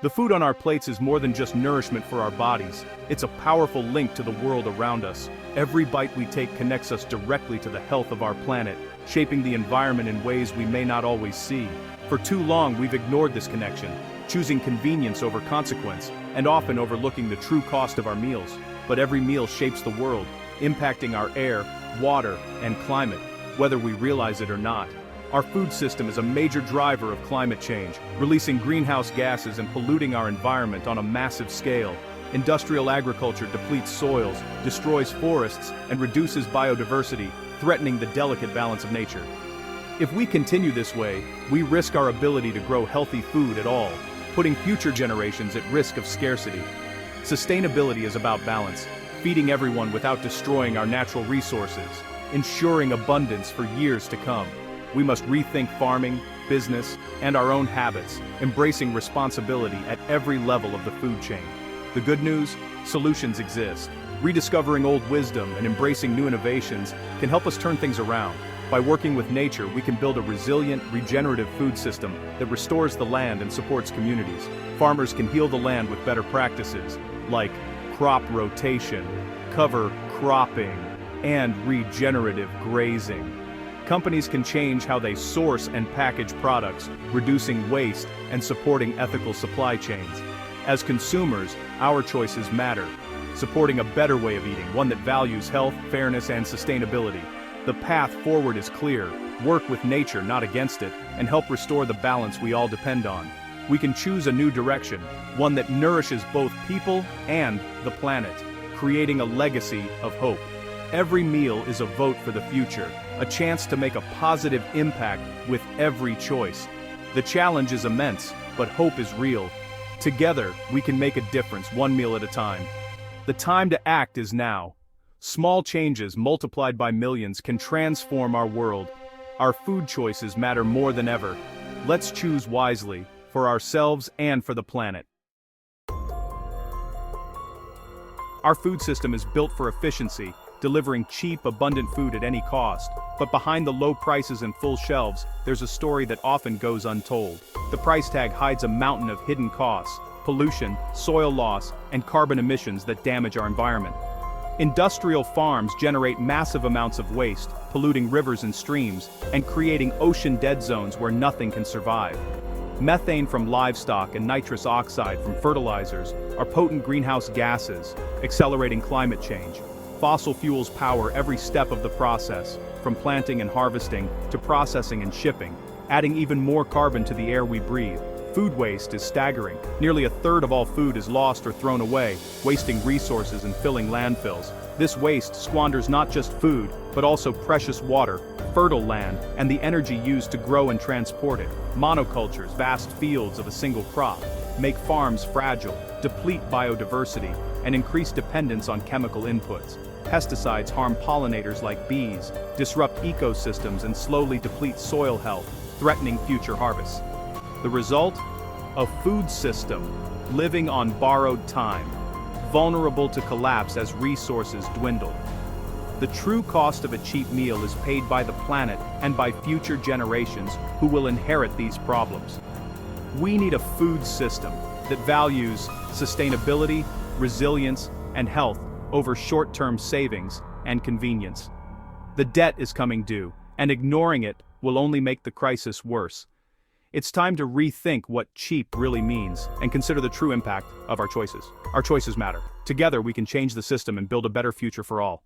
The food on our plates is more than just nourishment for our bodies. It's a powerful link to the world around us. Every bite we take connects us directly to the health of our planet, shaping the environment in ways we may not always see. For too long, we've ignored this connection, choosing convenience over consequence, and often overlooking the true cost of our meals. But every meal shapes the world, impacting our air, water, and climate, whether we realize it or not. Our food system is a major driver of climate change, releasing greenhouse gases and polluting our environment on a massive scale. Industrial agriculture depletes soils, destroys forests, and reduces biodiversity, threatening the delicate balance of nature. If we continue this way, we risk our ability to grow healthy food at all, putting future generations at risk of scarcity. Sustainability is about balance, feeding everyone without destroying our natural resources, ensuring abundance for years to come. We must rethink farming, business, and our own habits, embracing responsibility at every level of the food chain. The good news? Solutions exist. Rediscovering old wisdom and embracing new innovations can help us turn things around. By working with nature, we can build a resilient, regenerative food system that restores the land and supports communities. Farmers can heal the land with better practices, like crop rotation, cover cropping, and regenerative grazing. Companies can change how they source and package products, reducing waste and supporting ethical supply chains. As consumers, our choices matter, supporting a better way of eating, one that values health, fairness, and sustainability. The path forward is clear. Work with nature, not against it, and help restore the balance we all depend on. We can choose a new direction, one that nourishes both people and the planet, creating a legacy of hope. Every meal is a vote for the future, a chance to make a positive impact with every choice. The challenge is immense, but hope is real. Together, we can make a difference, one meal at a time. The time to act is now. Small changes multiplied by millions can transform our world. Our food choices matter more than ever. Let's choose wisely, for ourselves and for the planet. Our food system is built for efficiency, delivering cheap, abundant food at any cost. But behind the low prices and full shelves, there's a story that often goes untold. The price tag hides a mountain of hidden costs: pollution, soil loss, and carbon emissions that damage our environment. Industrial farms generate massive amounts of waste, polluting rivers and streams, and creating ocean dead zones where nothing can survive. Methane from livestock and nitrous oxide from fertilizers are potent greenhouse gases, accelerating climate change. Fossil fuels power every step of the process, from planting and harvesting to processing and shipping, adding even more carbon to the air we breathe. Food waste is staggering. Nearly a third of all food is lost or thrown away, wasting resources and filling landfills. This waste squanders not just food, but also precious water, fertile land, and the energy used to grow and transport it. Monocultures, vast fields of a single crop, make farms fragile, deplete biodiversity, and increase dependence on chemical inputs. Pesticides harm pollinators like bees, disrupt ecosystems, and slowly deplete soil health, threatening future harvests. The result? A food system living on borrowed time, vulnerable to collapse as resources dwindle. The true cost of a cheap meal is paid by the planet and by future generations who will inherit these problems. We need a food system that values sustainability, resilience, and health over short-term savings and convenience. The debt is coming due, and ignoring it will only make the crisis worse. It's time to rethink what cheap really means and consider the true impact of our choices. Our choices matter. Together we can change the system and build a better future for all.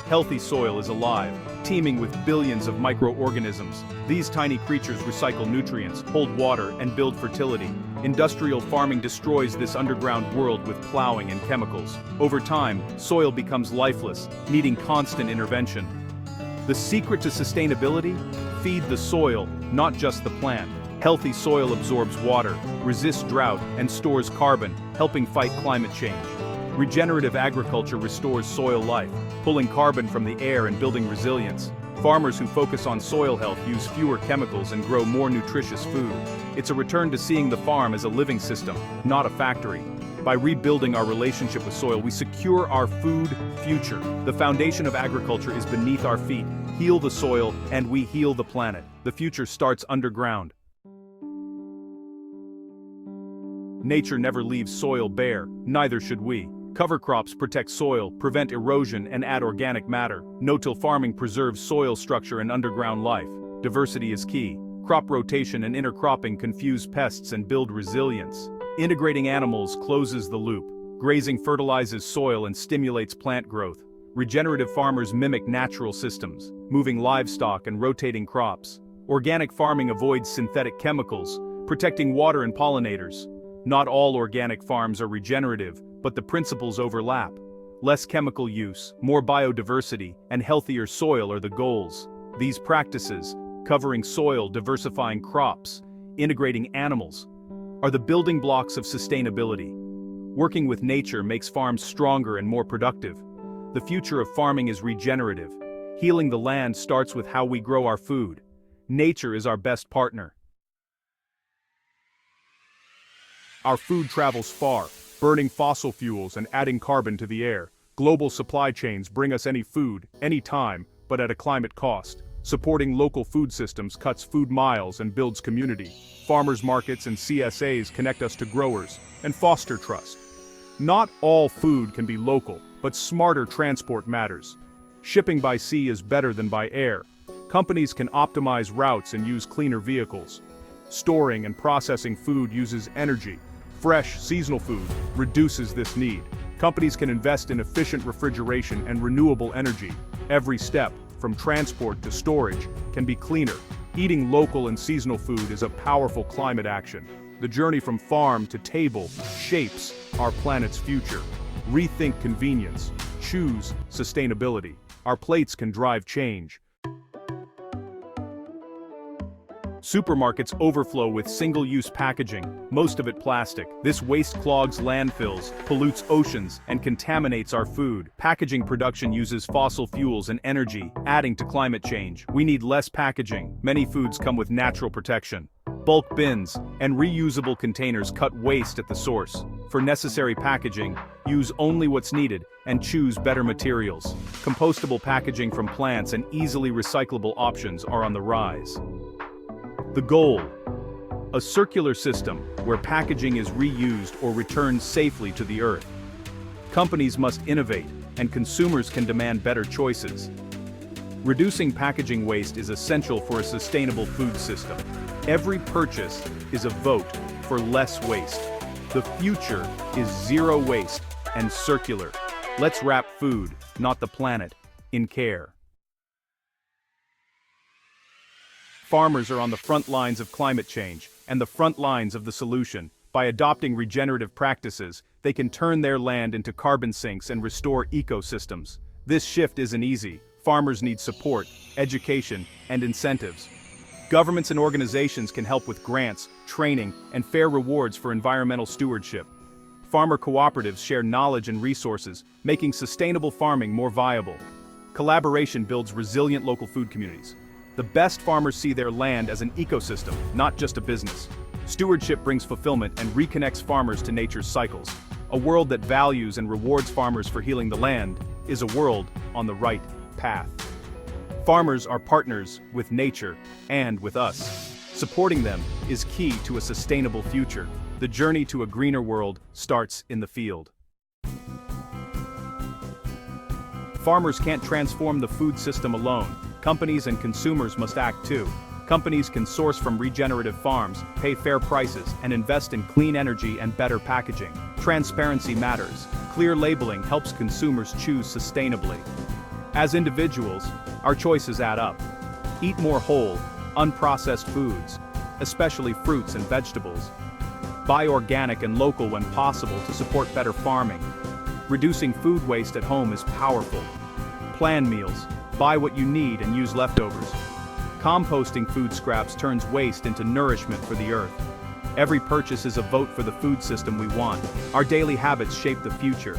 Healthy soil is alive, teeming with billions of microorganisms. These tiny creatures recycle nutrients, hold water, and build fertility. Industrial farming destroys this underground world with plowing and chemicals. Over time, soil becomes lifeless, needing constant intervention. The secret to sustainability? Feed the soil, not just the plant. Healthy soil absorbs water, resists drought, and stores carbon, helping fight climate change. Regenerative agriculture restores soil life, pulling carbon from the air and building resilience. Farmers who focus on soil health use fewer chemicals and grow more nutritious food. It's a return to seeing the farm as a living system, not a factory. By rebuilding our relationship with soil, we secure our food future. The foundation of agriculture is beneath our feet. Heal the soil, and we heal the planet. The future starts underground. Nature never leaves soil bare, neither should we. Cover crops protect soil, prevent erosion, and add organic matter. No-till farming preserves soil structure and underground life. Diversity is key. Crop rotation and intercropping confuse pests and build resilience. Integrating animals closes the loop. Grazing fertilizes soil and stimulates plant growth. Regenerative farmers mimic natural systems, moving livestock and rotating crops. Organic farming avoids synthetic chemicals, protecting water and pollinators. Not all organic farms are regenerative, but the principles overlap. Less chemical use, more biodiversity, and healthier soil are the goals. These practices, covering soil, diversifying crops, integrating animals, are the building blocks of sustainability. Working with nature makes farms stronger and more productive. The future of farming is regenerative. Healing the land starts with how we grow our food. Nature is our best partner. Our food travels far, burning fossil fuels and adding carbon to the air. Global supply chains bring us any food, anytime, but at a climate cost. Supporting local food systems cuts food miles and builds community. Farmers markets and CSAs connect us to growers and foster trust. Not all food can be local, but smarter transport matters. Shipping by sea is better than by air. Companies can optimize routes and use cleaner vehicles. Storing and processing food uses energy. Fresh, seasonal food reduces this need. Companies can invest in efficient refrigeration and renewable energy. Every step, from transport to storage, can be cleaner. Eating local and seasonal food is a powerful climate action. The journey from farm to table shapes our planet's future. Rethink convenience. Choose sustainability. Our plates can drive change. Supermarkets overflow with single-use packaging, most of it plastic. This waste clogs landfills, pollutes oceans, and contaminates our food. Packaging production uses fossil fuels and energy, adding to climate change. We need less packaging. Many foods come with natural protection. Bulk bins and reusable containers cut waste at the source. For necessary packaging, use only what's needed and choose better materials. Compostable packaging from plants and easily recyclable options are on the rise. The goal: a circular system where packaging is reused or returned safely to the earth. Companies must innovate, and consumers can demand better choices. Reducing packaging waste is essential for a sustainable food system. Every purchase is a vote for less waste. The future is zero waste and circular. Let's wrap food, not the planet, in care. Farmers are on the front lines of climate change and the front lines of the solution. By adopting regenerative practices, they can turn their land into carbon sinks and restore ecosystems. This shift isn't easy. Farmers need support, education, and incentives. Governments and organizations can help with grants, training, and fair rewards for environmental stewardship. Farmer cooperatives share knowledge and resources, making sustainable farming more viable. Collaboration builds resilient local food communities. The best farmers see their land as an ecosystem, not just a business. Stewardship brings fulfillment and reconnects farmers to nature's cycles. A world that values and rewards farmers for healing the land is a world on the right path. Farmers are partners with nature and with us. Supporting them is key to a sustainable future. The journey to a greener world starts in the field. Farmers can't transform the food system alone. Companies and consumers must act too. Companies can source from regenerative farms, pay fair prices, and invest in clean energy and better packaging. Transparency matters. Clear labeling helps consumers choose sustainably. As individuals, our choices add up. Eat more whole, unprocessed foods, especially fruits and vegetables. Buy organic and local when possible to support better farming. Reducing food waste at home is powerful. Plan meals. Buy what you need and use leftovers. Composting food scraps turns waste into nourishment for the earth. Every purchase is a vote for the food system we want. Our daily habits shape the future.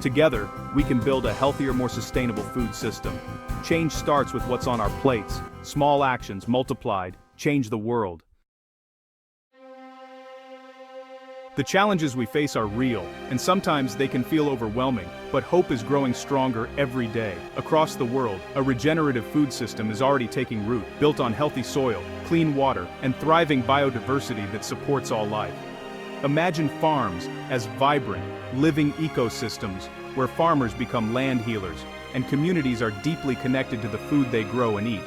Together, we can build a healthier, more sustainable food system. Change starts with what's on our plates. Small actions multiplied change the world. The challenges we face are real, and sometimes they can feel overwhelming, but hope is growing stronger every day. Across the world, a regenerative food system is already taking root, built on healthy soil, clean water, and thriving biodiversity that supports all life. Imagine farms as vibrant, living ecosystems where farmers become land healers, and communities are deeply connected to the food they grow and eat.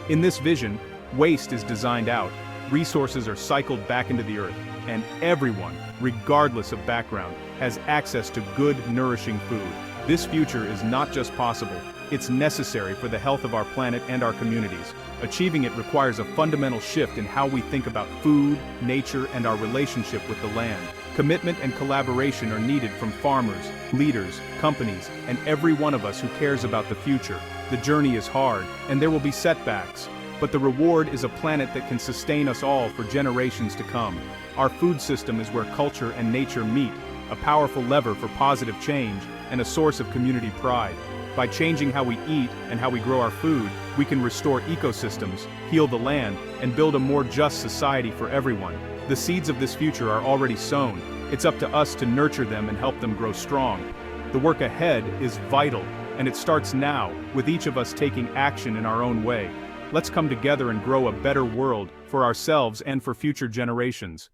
In this vision, waste is designed out, resources are cycled back into the earth, and everyone, regardless of background, has access to good, nourishing food. This future is not just possible, it's necessary for the health of our planet and our communities. Achieving it requires a fundamental shift in how we think about food, nature, and our relationship with the land. Commitment and collaboration are needed from farmers, leaders, companies, and every one of us who cares about the future. The journey is hard, and there will be setbacks, but the reward is a planet that can sustain us all for generations to come. Our food system is where culture and nature meet, a powerful lever for positive change and a source of community pride. By changing how we eat and how we grow our food, we can restore ecosystems, heal the land, and build a more just society for everyone. The seeds of this future are already sown. It's up to us to nurture them and help them grow strong. The work ahead is vital, and it starts now, with each of us taking action in our own way. Let's come together and grow a better world for ourselves and for future generations.